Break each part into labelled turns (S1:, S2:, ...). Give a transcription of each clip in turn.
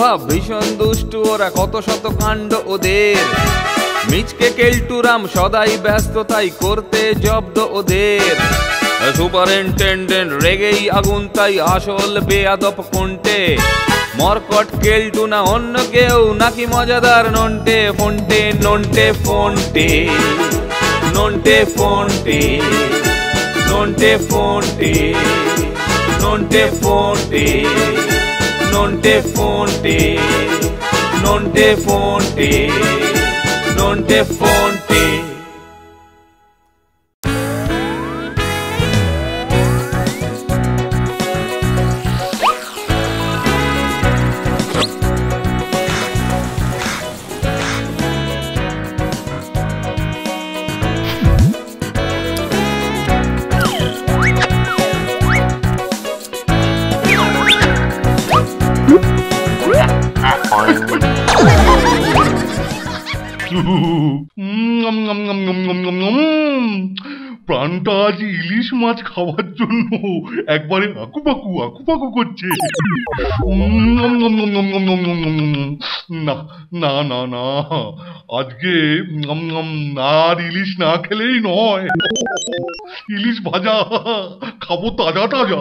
S1: স্বভাব ভীষণ দুষ্টু, ওরা কত শত কাণ্ড ওদের। মিচকে কেলটুরাম সদাই ব্যস্ত, তাই করতে জব্দ ওদের। সুপারিনটেন্ডেন্ট রেগেই আগুন, তাই আসল বেয়াদব কোনটে। মরকট কেলটু না অন্য কেউ, নাকি মজাদার নন্টে ফন্টে। নন্টে ফন্টে, নন্টে ফন্টে, নন্টে ফন্টে, নন্টে ফন্টে, নন্টে ফন্টে, নন্টে ফন্টে, নন্টে ফন্টে।
S2: প্রাণটা আজ ইলিশ মাছ খাওয়ার জন্য একবারে আকুপাকু আকুপাকু করছে। না না না না, আজকে আর ইলিশ না খেলেই নয়। ইলিশ ভাজা খাবো, তাজা তাজা।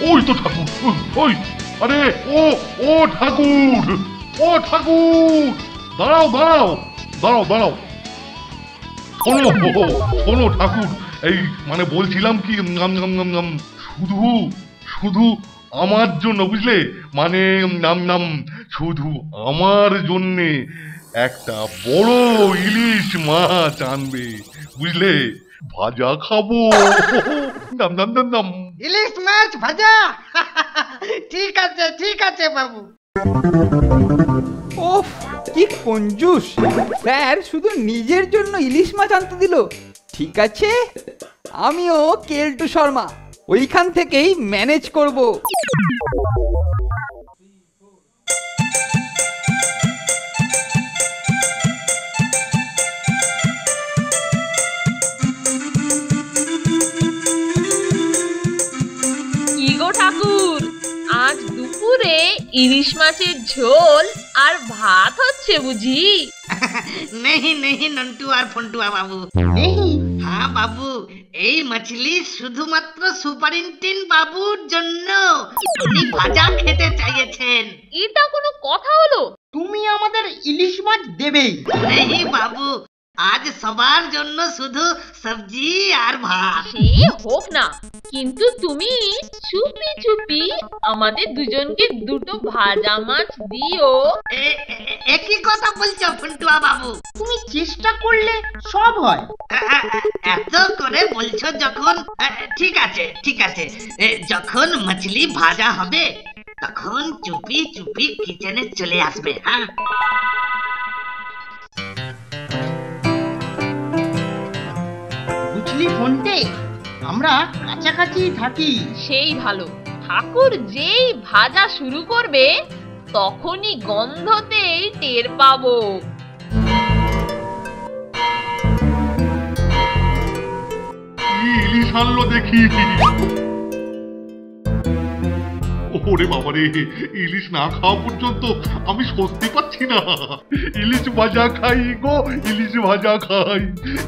S2: ওই তো ঠাকুর, ওই আরে ও ও ঠাকুর, ও ঠাকুর, দাঁড়াও দাঁড়াও দাঁড়াও দাঁড়াও। শোনো শোনো ঠাকুর, এই মানে বলছিলাম কি, শুধু শুধু আমার জন্য, বুঝলে, মানে শুধু আমার জন্যে একটা বড় ইলিশ মাছ আনবে, বুঝলে, ভাজা খাবো। নাম নাম নাম নাম
S3: ইলিশ মাছ ভাজা। ঠিক আছে বাবু।
S4: ওফ, কি কঞ্জুস! স্যার শুধু নিজের জন্য ইলিশ মাছ আনতে দিল। ঠিক আছে, আমিও কেলটু শর্মা ওইখান থেকেই ম্যানেজ করব।
S5: ঠাকুর, আজ দুপুরে ইলিশ মাছের ঝোল আর ভাত হচ্ছে বুঝি?
S3: नहीं नहीं नंटुआ फंटुआ बाबू, नहीं। हाँ बाबू, এই মাছলি শুধুমাত্র সুপারিনটেন্ডেন্ট বাবুর জন্য উনি ভাজা খেতে চাইছেন।
S5: এটা কোনো কথা হলো?
S3: তুমি আমাদের ইলিশ মাছ দেবেই? नहीं বাবু, আজ সবার জন্য শুধু সবজি আর ভাত।
S5: সে হোক না, কিন্তু তুমি চুপি চুপি আমাদের দুজনকে দুটো ভাজা মাছ দিও।
S3: একই কথা বলছো ফন্টুয়া বাবু? তুমি চেষ্টা করলে সব হয়। এত করে বলছো যখন, ঠিক আছে ঠিক আছে, যখন মাছলি ভাজা হবে তখন চুপি চুপি কিচেনে চলে আসবে। হ্যাঁ, বুঝলি ফন্টে, আমরা কাছাকাছি থাকি।
S5: সেই ভালো। ঠাকুর যেই ভাজা শুরু করবে তখনই গন্ধতেই টের পাবো।
S2: ইলিশ আনলো দেখি। ওরে বাবারে, ইলিশ না খাওয়া পর্যন্ত আমি স্বস্তি পাচ্ছি না। ইলিশ ভাজা খাই গো, ইলিশ ভাজা খাই,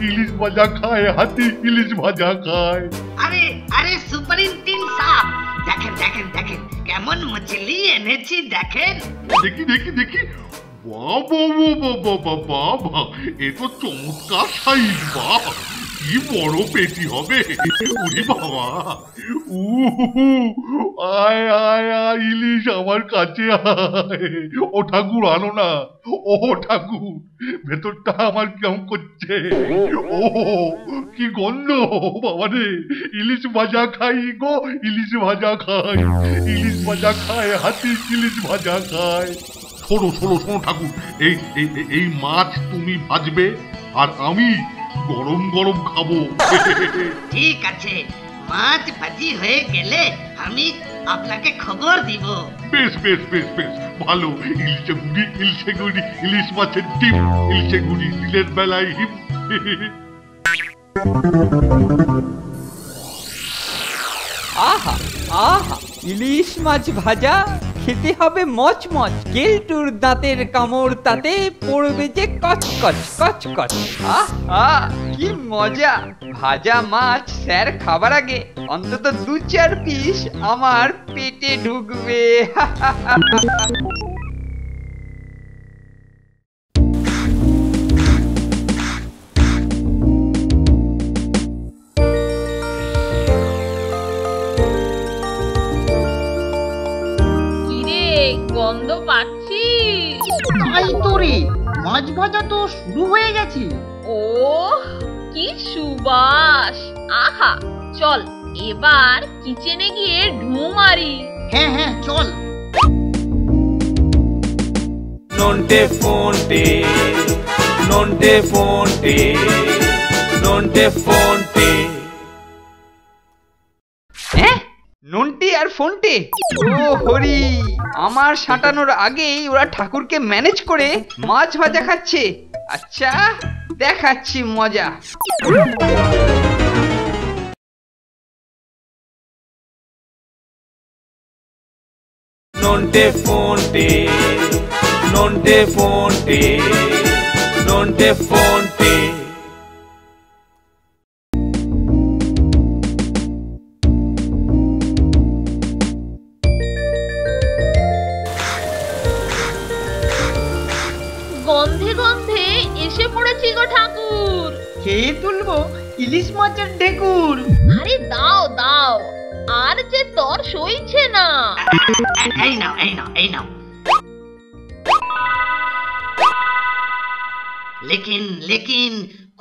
S2: ইলিশ ভাজা খায় হাতি, ইলিশ ভাজা খায়।
S3: আরে আরে সুপারিনটেন্ডেন্ট সাহেব, দেখেন দেখেন দেখেন কেমন মাছলি এনেছি, দেখেন।
S2: দেখি দেখি দেখি, বাবা বাবা বাবা, এ তো চমৎকার সাইজ। বাবা, কি বড় পেটি হবে। উরি বাবা, আয় আয় আয়, ইলিশ আমার কাছে আয়। ও ঠাকুর, আনো না। ও ঠাকুর, ভেতরটা আমার কেমন করছে। ও কি গন্ধ বাবারে। ইলিশ ভাজা খাই গো, ইলিশ ভাজা খাই, ইলিশ ভাজা খায় হাতি, ইলিশ ভাজা খায়। শোনো শোনো শোনো ঠাকুর, এই এই মাছ তুমি ভাজবে আর আমি গরম গরম খাবো।
S3: ঠিক আছে, মাছ ভাজি হয়ে গেলে আমি আপনাকে খবর দিব।
S2: বেশ বেশ বেশ বেশ ভালো। ইলিশে গুড়ি, ইলিশ মাছের ডিম, ইলিশে গুড়ি দিলের বেলায় হিম।
S4: আহা আহা, ইলিশ মাছ ভাজা খেতে হবে মচমচ। কেলটুর দাঁতের কামড় তাতে পড়বে যে কচকচ কচকচ। আহা, কি মজা! ভাজা মাছ স্যার খাবার আগে অন্তত 2-4 পিস আমার পেটে ঢুকবে।
S5: কিরে, গন্ধ পাচ্ছিস?
S3: তাই তো রে, মাছ ভাজা তো শুরু হয়ে গেছে।
S5: ও কি সুবাস! আহা, চল এবার কিচেনে গিয়ে ঢু মারি।
S3: হ্যাঁ হ্যাঁ চল।
S1: Nonte fonte, nonte fonte, nonte fonte.
S4: হ্যাঁ, নন্টি আর ফোনটে? ও হরি, আমার সাঁটানোর আগেই ওরা ঠাকুরকে ম্যানেজ করে মাছ ভাজা খাচ্ছে। আচ্ছা, দেখাচ্ছি মজা।
S1: Nonte fonte, nonte fonte, nonte fonte.
S5: গন্ধে গন্ধে এসে পড়েছি গো ঠাকুর।
S3: খেয়ে তুলবো ইলিশ মাছের ঢেকুর।
S5: আরে দাও দাও, আর যে তর সইছে না।
S3: এই নাও এই নাও এই নাও। लेकिन लेकिन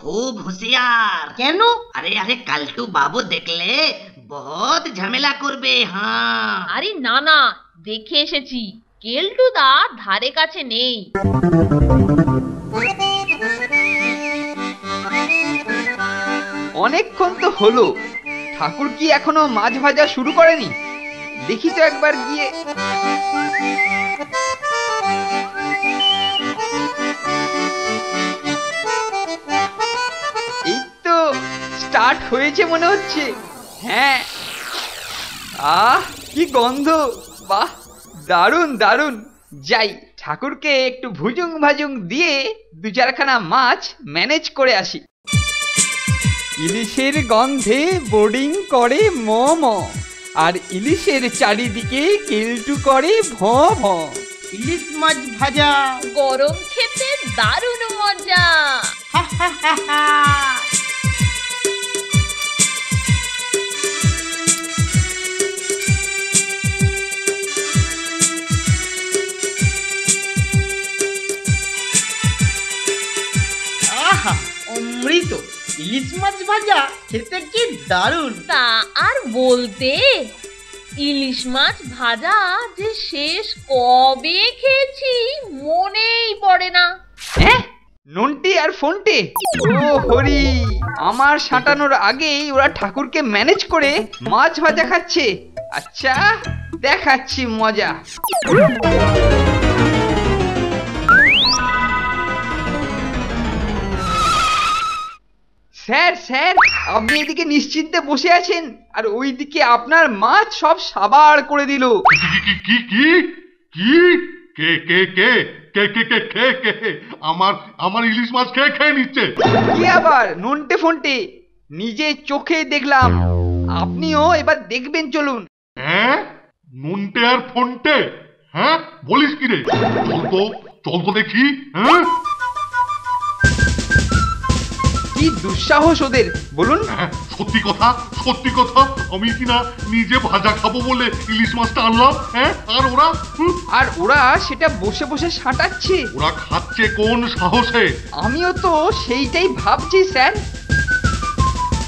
S3: खूब होशियार। কেন? আরে আরে কালটু বাবু দেখলে বহুত ঝামেলা করবে। হ্যাঁ
S5: আরে না না, দেখে এসেছি, কেলটুদা ধারে কাছে নেই।
S4: অনেকক্ষণ তো হলো, ঠাকুর কি এখনো মাছ ভাজা শুরু করেনি? দেখি তো একবার গিয়ে। এই তো স্টার্ট হয়েছে মনে হচ্ছে। হ্যাঁ, আহ কি গন্ধ! বাহ, দারুণ দারুণ। যাই, ঠাকুরকে একটু ভুজুং ভাজুং দিয়ে 2-4খানা মাছ ম্যানেজ করে আসি। ইলিশের গন্ধে বোর্ডিং করে ম ম, আর ইলিশের চারিদিকে কেলটু করে ভ ভ।
S3: ইলিশ মাছ ভাজা।
S5: গরম খেতে দারুণ মজা।
S3: আহা, অমৃত! ইলিশ মাছ ভাজা খেতে কি দারুণ।
S5: তা আর বলতে, ইলিশ মাছ ভাজা যে শেষ কবে খেয়েছি মনেই পড়ে না।
S4: হ্যাঁ, নন্টি আর ফোনটে? ও হরি, আমার সাঁটানোর আগেই ওরা ঠাকুরকে ম্যানেজ করে মাছ ভাজা খাচ্ছে। আচ্ছা, দেখাচ্ছি মজা। স্যার স্যার, আপনি এদিকে নিশ্চিন্তে বসে আছেন, আর ওইদিকে আপনার মাছ সব সাবার করে দিল।
S2: কি কি কি কে কে কে কে কে কে কে কে আমার আমার ইলিশ মাছ খেয়ে খেয়ে নিচ্ছে।
S4: কি আবার নন্টে ফোনটে? নিজে চোখে দেখলাম, আপনিও এবার দেখবেন, চলুন।
S2: হ্যাঁ, নুনটে আর ফোনটে? হ্যাঁ, বলিস কি রে? চল তো দেখি। হ্যাঁ,
S4: কি দুঃসাহস ওদের, বলুন।
S2: সত্যি কথা, আমি কিনা নিজে ভাজা খাবো বলে ইলিশ মাছটা আনলাম। হ্যাঁ, আর ওরা
S4: সেটা বসে বসে সাঁটাচ্ছে।
S2: ওরা খাচ্ছে কোন সাহসে?
S4: আমিও তো সেইটাই ভাবছি স্যার।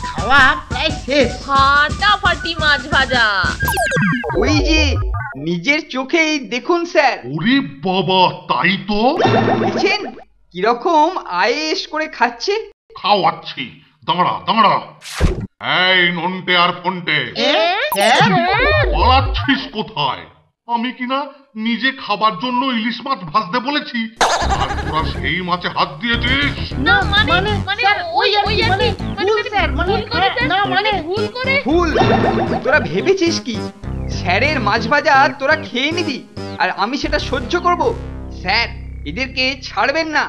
S3: খাওয়া প্রায় শেষ।
S5: ফাটাফাটি মাছ ভাজা।
S4: ওই যে নিজের চোখেই দেখুন স্যার।
S2: ওরে বাবা, তাই তো।
S4: দেখছেন কিরকম আয়েশ করে খাচ্ছে।
S2: খাওয়াচ্ছি, দাঁড়া। এই নন্টে আর ফোনটে, পালাচ্ছিস কোথায়? আমি কিনা নিজে খাবার জন্য ইলিশ মাছ ভাজতে বলেছি, আর তোরা সেই মাছে হাত দিয়েছিস।
S5: না মানে
S3: স্যার, ওই আর কি, মানে ভুল স্যার, মানে
S5: ভুল করে
S3: না মানে
S5: ভুল করে
S4: ভুল? তোরা ভেবেছিস কি স্যারের মাছ ভাজা তোরা খেয়ে নিবি আর আমি সেটা সহ্য করব? স্যার এদেরকে ছাড়বেন না,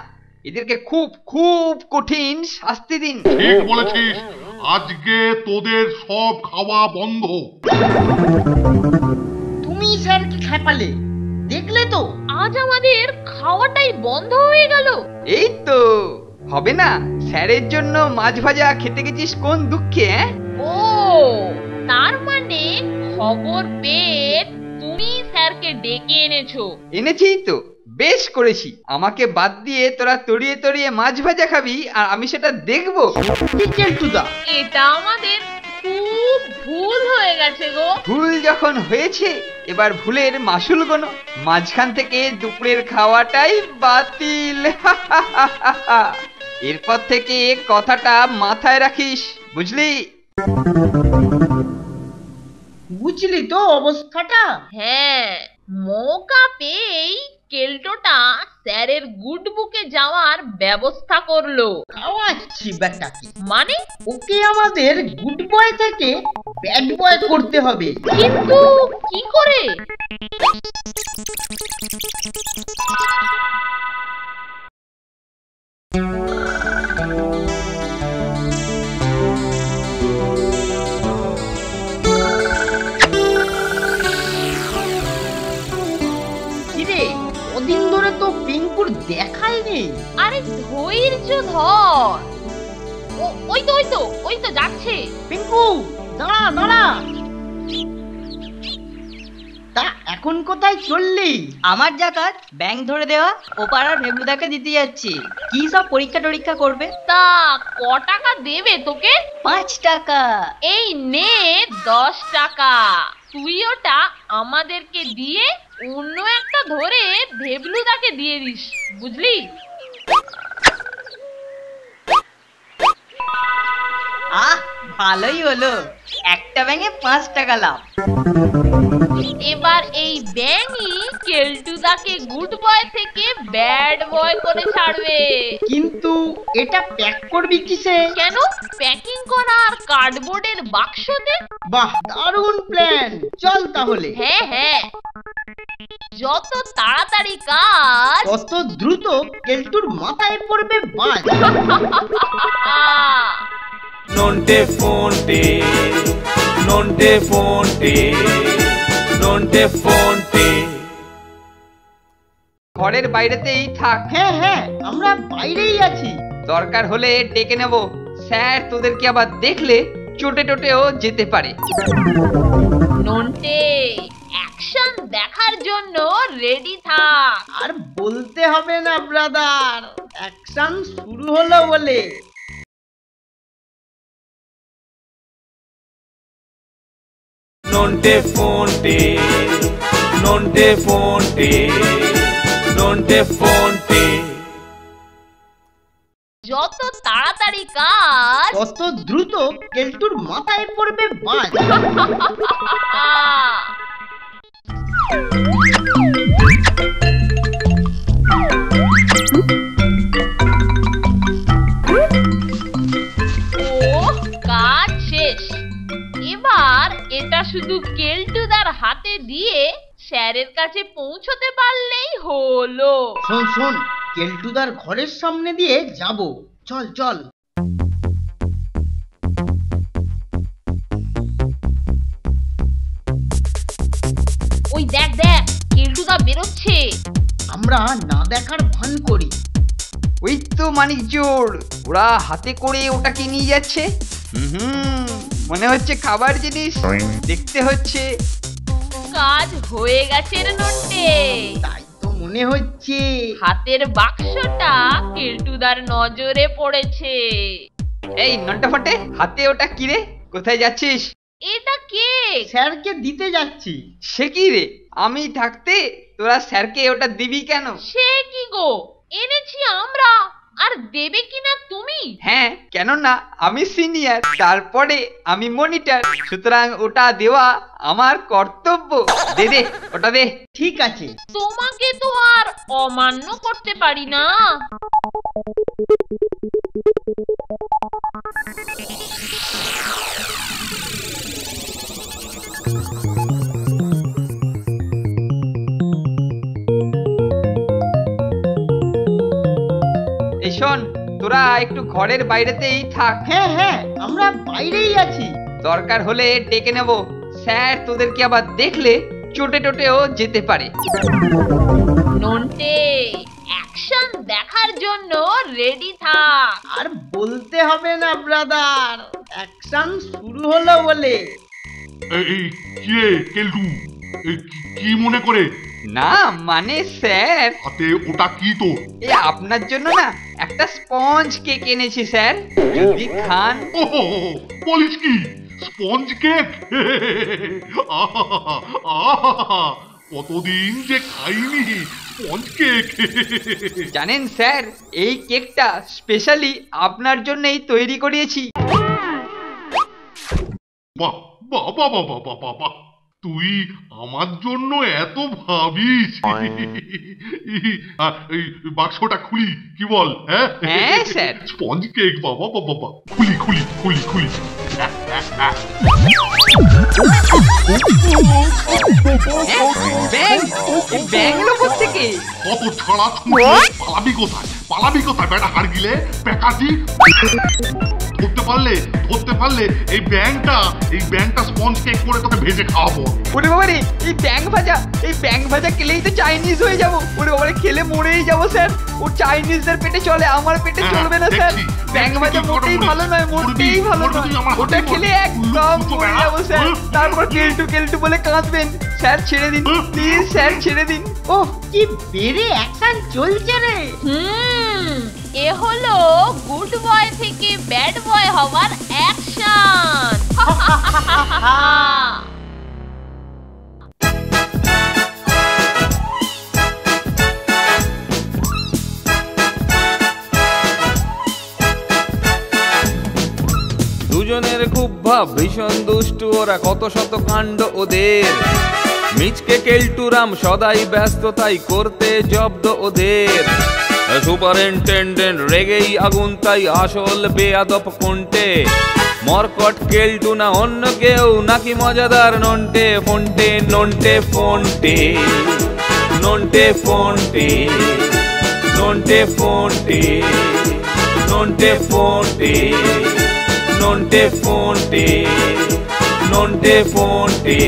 S4: এদেরকে খুব খুব কঠিন শাস্তি দিন।
S2: ঠিক বলেছিস, আজকে তোদের সব খাওয়া বন্ধ।
S3: তুমি স্যার কি খেপালে, দেখলে তো?
S5: আজ আমাদের খাওয়াটাই বন্ধ হয়ে গেল।
S4: এই তো হবে না, স্যারের জন্য মাছ ভাজা খেতে গেছিস কোন দুঃখে?
S5: ও তার মানে খবর পেয়ে তুমি স্যারকে ডেকে এনেছো?
S4: এনেছি তো, বেশ করেছি। আমাকে বাদ দিয়ে তোরা তড়িয়ে তড়িয়ে মাছ ভাজা খাবি আর আমি সেটা দেখবো?
S3: কেলটুদা,
S5: এটা আমাদের খুব ভুল হয়ে গেছে গো।
S4: ভুল যখন হয়েছে এবার ভুলের মাসুল গোনো। মাঝখান থেকে দুপুরের খাওয়াটাই বাতিল। এরপর থেকে কথাটা মাথায় রাখিস, বুঝলি?
S3: বুঝলি তো অবস্থাটা?
S5: হ্যাঁ, মৌকা পেয়েই কেল্টোটা স্যারের গুড বুকে যাওয়ার ব্যবস্থা করলো।
S3: খাওয়াচ্ছি বেটাকে,
S5: মানে
S3: ওকে আমাদের গুড বয় থেকে ব্যাড বয় করতে হবে।
S5: কিন্তু কি করে?
S3: কিরে, ওদিন ধরে তো পিঙ্কুর দেখাই নেই।
S5: আরে ধৈর্য ধর। ওই তো যাচ্ছে।
S3: পিঙ্কু, দাঁড়া দাঁড়া। তা এখন কোথায় চললি?
S6: আমার যা কাজ ব্যাংক ধরে দেওয়া, ও পাড়ার ভেবলুদাকে দিতে যাচ্ছি। কি সব পরীক্ষা টরীক্ষা করবে।
S5: তা ক টাকা দেবে তোকে?
S6: 5 টাকা।
S5: এই নে 10 টাকা। তুই ওটা আমাদেরকে দিয়ে অন্য একটা ধরে ভেবলুদাকে দিয়ে দিস, বুঝলি?
S6: আহ, ভালোই হলো, একটা ব্যাঙে 5 টাকা লাভ।
S5: এবার এই ব্যাঙই কেলটুদাকে গুড বয় থেকে ব্যাড বয় করে ছাড়বে।
S3: কিন্তু এটা প্যাক করবি কিসে?
S5: কেন? প্যাকিং করার কার্ডবোর্ডের বাক্সতে।
S3: বাহ, দারুণ প্ল্যান। চল তাহলে।
S5: হ্যাঁ, যত তাড়াতাড়ি কাজ
S3: কত দ্রুত কেলটুর মাথায় পড়বে বাজ।
S1: Nonte fonte, nonte fonte, nonte fonte.
S4: ঘরের বাইরেতেই থাক।
S3: হ্যাঁ, আমরা বাইরেই আছি।
S4: দরকার হলে ডেকে নেব। স্যার তোদেরকে আবার দেখলে চোটে টোটেও যেতে পারে।
S5: নন্টে, অ্যাকশন দেখার জন্য রেডি থাক।
S3: আর বলতে হবে না ব্রাদার, অ্যাকশন শুরু হলো বলে।
S1: Nonte fonte, nonte fonte, nonte fonte.
S5: যত তাড়াতাড়ি কাজ
S3: কত দ্রুত কেলটুর মাথায় পড়বে বাজ।
S5: ও কাজ শেষ। এবার এটা শুধু কেলটুদার হাতে দিয়ে স্যারের কাছে পৌঁছতে পারলেই হলো।
S3: শোন, কেলটুদার ঘরের সামনে দিয়ে যাব। চল।
S5: ওই দেখ কেলটুদা বেরোচ্ছে।
S3: আমরা না দেখার ভান করি।
S4: ওই তো মানিক জোর, ওরা হাতে করে ওটাকে নিয়ে যাচ্ছে। মনে হচ্ছে খাবার জিনিস, দেখতে হচ্ছে।
S5: কাজ হয়ে গেছে রে নন্টে।
S3: তাই তো মনে হচ্ছে।
S5: হাতের বাক্সটা কেলটুদার নজরে পড়েছে।
S4: এই নন্টা ফটে, হাতে ওটা কি রে? কোথায় যাচ্ছিস?
S5: এটা কে?
S3: স্যারকে দিতে যাচ্ছি।
S4: সে কি রে, আমি থাকতে তোরা স্যারকে ওটা দিবি কেন?
S5: সে কি গো, এনেছি আমরা। আর দেবে কিনা তুমি?
S4: হ্যাঁ, কেন না, আমি সিনিয়র, তারপরে আমি মনিটর, সুতরাং ওটা দেওয়া আমার কর্তব্য। দে দে, ওটা দে।
S6: ঠিক আছে।
S5: তোমাকে তো আর অমান্য করতে পারি না।
S4: এই শোন, তোরা একটু ঘরের বাইরেতেই থাক।
S6: হ্যাঁ হ্যাঁ, আমরা বাইরেই আছি।
S4: দরকার হলে ডেকে নেব, স্যার তোদেরকে আবার দেখলে চোটে টোটেও যেতে পারে।
S5: নন্টে, অ্যাকশন দেখার জন্য রেডি থাক।
S6: আর বলতে হবে না ব্রাদার, অ্যাকশন শুরু হলো বলে।
S2: এই কি রে কেলটু, কি মনে করে?
S4: না মানে স্যার,
S2: হাতে ওটা কি তোর?
S4: এ আপনার জন্য না একটা স্পঞ্জ কেক এনেছি স্যার, যদি খান।
S2: ও বলিস কি, স্পঞ্জ কেক? কতদিন যে খাইনি স্পঞ্জ কেক।
S4: জানেন স্যার, এই কেকটা স্পেশালি আপনার জন্যই তৈরি করিয়েছি।
S2: বাহ বাহ বাহ বাহ বাহ বাহ বাহ, তুই আমার জন্য এত ভাবিস। এই বাক্সটা খুলি, কি বল? হ্যাঁ
S4: হ্যাঁ স্যার।
S2: স্পঞ্জ কেক, বাবা বাবা বাবা, খুলি খুলি খুলি খুলি।
S4: ব্যাংলো থেকে
S2: কত ছাড়া ছুঁড়ে পালাবি কোথায়, পালাবি কোথায় বেটা? হার গিলে প্যাকাজি ধরতে পারলে এই ব্যাংকটা স্পঞ্জ কেক করে তোকে ভেজে খাওয়াবো।
S4: ওরে বাবারে, এই ব্যাং ভাজা খেলেই তো চাইনিজ হয়ে যাবো। ওরে বাবারে, খেলে মরেই যাবো স্যার। ও চাইনিজদের পেটে চলে, আমার পেটে চলবে না স্যার। ব্যাং ভাজা মোটেই ভালো নয়, মোটেই ভালো নয়। ওটা খেলে একদম মরে যাবো স্যার। তারপর কেলটু বলে কাঁদবেন। স্যার ছেড়ে দিন প্লিজ, স্যার ছেড়ে দিন।
S6: ওহ, কি বেড়ে অ্যাকশন চলছে রে।
S5: এ হলো গুড বয় থেকে ব্যাড বয় হওয়ার অ্যাকশন।
S1: দুজনের খুব ভাব, ভীষণ দুষ্টু ওরা, কত শত কাণ্ড ওদের। মিচকে কেলটুরাম সদাই ব্যস্ত, তাই করতে জব্দ ওদের। সুপারিনটেন্ডেন্ট রেগেই আগুন, তাই আসল বেয়াদব কোনটে। মরকট কেলটু না অন্য কেউ, নাকি মজাদার নন্টে ফোনটে। নন্টে ফোনটে, নন্টে ফোনটে, নন্টে ফোনটে, নন্টে ফোনটে, নন্টে ফোনটে, নন্টে ফোনটে,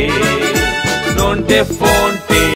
S1: নন্টে ফোনটে।